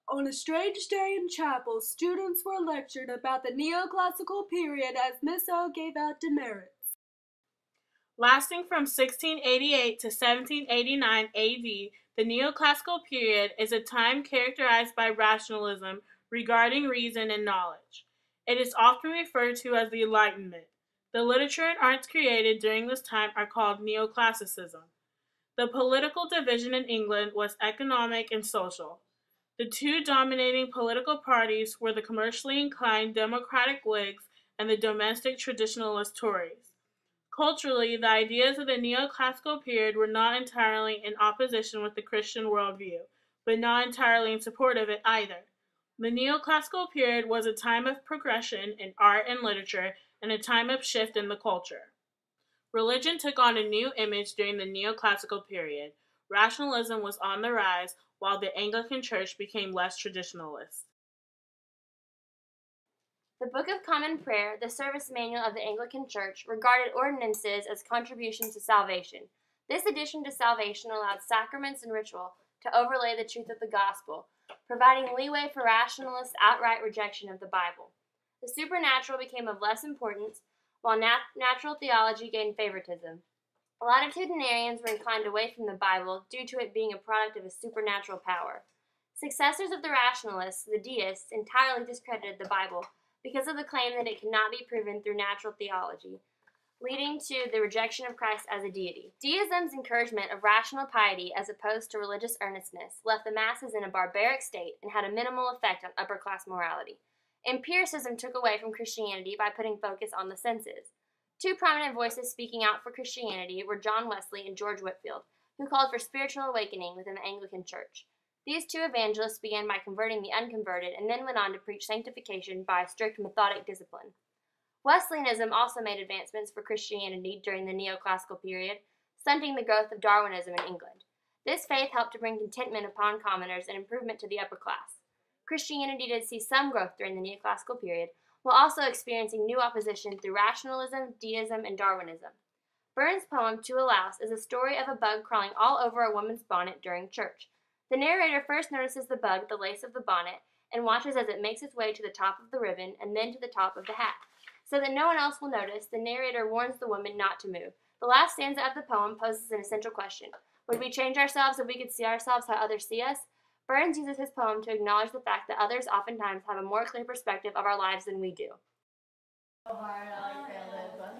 On a strange day in chapel, students were lectured about the neoclassical period as Miss O gave out demerits. Lasting from 1688 to 1789 AD, the neoclassical period is a time characterized by rationalism regarding reason and knowledge. It is often referred to as the Enlightenment. The literature and arts created during this time are called neoclassicism. The political division in England was economic and social. The two dominating political parties were the commercially inclined Democratic Whigs and the domestic traditionalist Tories. Culturally, the ideas of the neoclassical period were not entirely in opposition with the Christian worldview, but not entirely in support of it either. The neoclassical period was a time of progression in art and literature and a time of shift in the culture. Religion took on a new image during the neoclassical period. Rationalism was on the rise, while the Anglican Church became less traditionalist. The Book of Common Prayer, the service manual of the Anglican Church, regarded ordinances as contributions to salvation. This addition to salvation allowed sacraments and ritual to overlay the truth of the gospel, providing leeway for rationalists' outright rejection of the Bible. The supernatural became of less importance, while natural theology gained favoritism. Latitudinarians were inclined away from the Bible due to it being a product of a supernatural power. Successors of the rationalists, the deists, entirely discredited the Bible because of the claim that it could not be proven through natural theology, leading to the rejection of Christ as a deity. Deism's encouragement of rational piety as opposed to religious earnestness left the masses in a barbaric state and had a minimal effect on upper-class morality. Empiricism took away from Christianity by putting focus on the senses. Two prominent voices speaking out for Christianity were John Wesley and George Whitefield, who called for spiritual awakening within the Anglican Church. These two evangelists began by converting the unconverted and then went on to preach sanctification by strict methodic discipline. Wesleyanism also made advancements for Christianity during the neoclassical period, stunting the growth of Darwinism in England. This faith helped to bring contentment upon commoners and improvement to the upper class. Christianity did see some growth during the neoclassical period, while also experiencing new opposition through rationalism, deism, and Darwinism. Burns' poem, To a Louse, is a story of a bug crawling all over a woman's bonnet during church. The narrator first notices the bug at the lace of the bonnet and watches as it makes its way to the top of the ribbon and then to the top of the hat. So that no one else will notice, the narrator warns the woman not to move. The last stanza of the poem poses an essential question. Would we change ourselves if we could see ourselves how others see us? Burns uses his poem to acknowledge the fact that others oftentimes have a more clear perspective of our lives than we do. So hard, I failed it, but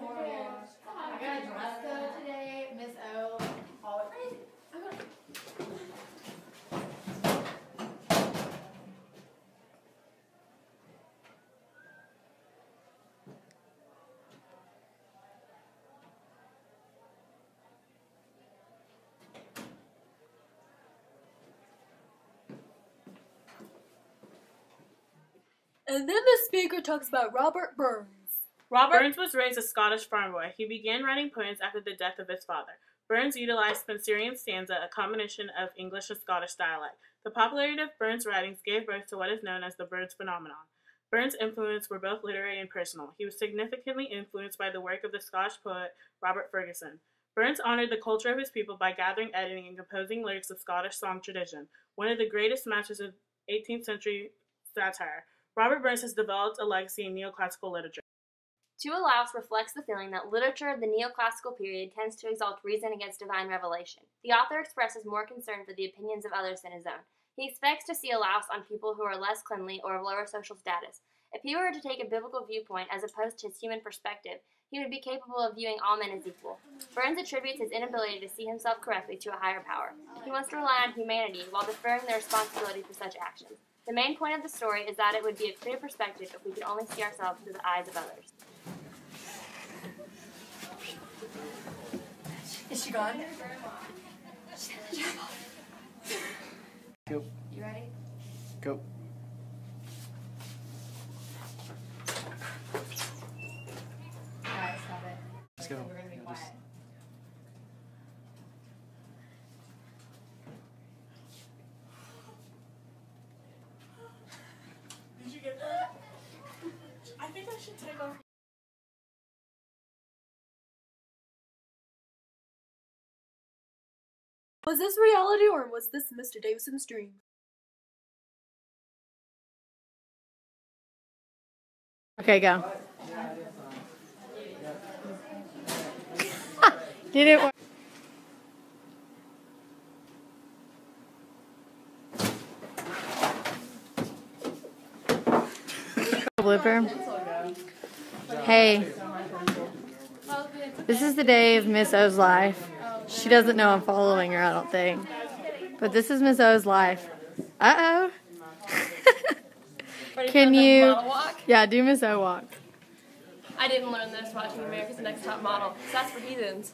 I got a dress code today, Miss O. Always. And then the speaker talks about Robert Burns. Robert Burns was raised a Scottish farm boy. He began writing poems after the death of his father. Burns utilized Spenserian stanza, a combination of English and Scottish dialect. The popularity of Burns' writings gave birth to what is known as the Burns phenomenon. Burns' influences were both literary and personal. He was significantly influenced by the work of the Scottish poet Robert Fergusson. Burns honored the culture of his people by gathering, editing, and composing lyrics of Scottish song tradition, one of the greatest masters of 18th century satire. Robert Burns has developed a legacy in neoclassical literature. To a Louse reflects the feeling that literature of the neoclassical period tends to exalt reason against divine revelation. The author expresses more concern for the opinions of others than his own. He expects to see a louse on people who are less cleanly or of lower social status. If he were to take a biblical viewpoint as opposed to his human perspective, he would be capable of viewing all men as equal. Burns attributes his inability to see himself correctly to a higher power. He wants to rely on humanity while deferring the responsibility for such actions. The main point of the story is that it would be a clear perspective if we could only see ourselves through the eyes of others. Is she gone? Go. You ready? Go. Alright, stop it. Let's go. We're gonna be quiet. Was this reality or was this Mr. Davison's dream? Okay, go. Did it work? Blooper. Hey, this is the day of Miss O's life. She doesn't know I'm following her, I don't think. But this is Miss O's life. Uh-oh. Can you... Model walk? Yeah, do Miss O walk. I didn't learn this watching America's Next Top Model. So that's for heathens.